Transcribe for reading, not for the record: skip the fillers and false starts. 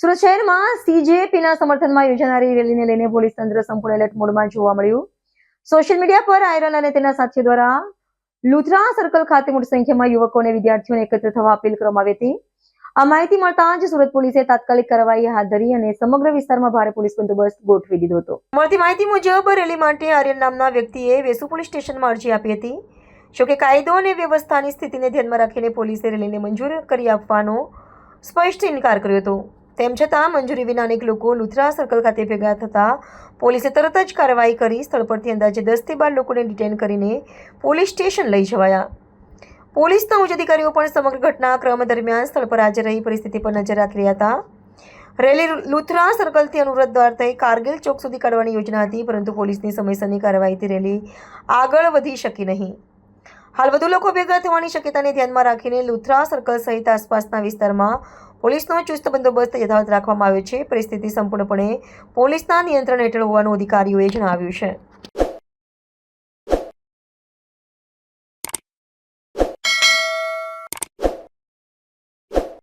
સુરત શહેરમાં સીજેપીના સમર્થનમાં યોજાનારી રેલીને લઈને પોલીસ તંત્ર સંપૂર્ણ એલર્ટ મોડમાં જોવા મળ્યું. સોશિયલ મીડિયા પર આયરન અને તેના સાથીઓ દ્વારા લુથરા સર્કલ ખાતે મોટી સંખ્યામાં યુવકો અને વિદ્યાર્થીઓને એકત્ર થવા અપીલ કરવામાં આવી હતી. આ માહિતી મળતા જ સુરત પોલીસે તાત્કાલિક કાર્યવાહી હાથ ધરી અને સમગ્ર વિસ્તારમાં ભારે પોલીસ બંદોબસ્ત ગોઠવી દીધો હતો. મળતી માહિતી મુજબ રેલી માટે આર્યન નામના વ્યક્તિએ વેસુ પોલીસ સ્ટેશનમાં અરજી આપી હતી. જોકે કાયદો અને વ્યવસ્થાની સ્થિતિને ધ્યાનમાં રાખીને પોલીસે રેલીને મંજૂર કરી આપવાનો સ્પષ્ટ ઇનકાર કર્યો હતો. તેમ છતાં મંજૂરી વિના અનેક લોકો લુથરા સર્કલ ખાતે ભેગા થતા પોલીસે તરત જ કાર્યવાહી કરી સ્થળ પરથી અંદાજે 10 થી 12 લોકોને ડિટેન કરીને પોલીસ સ્ટેશન લઈ જવાયા. પોલીસના ઉચ્ચ અધિકારીઓ પણ સમગ્ર ઘટનાક્રમ દરમિયાન સ્થળ પર હાજર રહી પરિસ્થિતિ પર નજર રાખી રહ્યા હતા. રેલી લુથરા સર્કલથી અનુવ્રત દ્વાર થઈ કારગિલ ચોક સુધી કાઢવાની યોજના હતી, પરંતુ પોલીસની સમયસરની કાર્યવાહીથી રેલી આગળ વધી શકી નહીં. હાલ વધુ લોકો ભેગા થવાની શક્યતાને ધ્યાનમાં રાખીને લુથરા સર્કલ સહિત આસપાસના વિસ્તારમાં પોલીસનો ચુસ્ત બંદોબસ્ત યથાવત રાખવામાં આવ્યો છે. પરિસ્થિતિ સંપૂર્ણપણે પોલીસના નિયંત્રણ હેઠળ હોવાનું અધિકારીઓએ જણાવ્યું છે.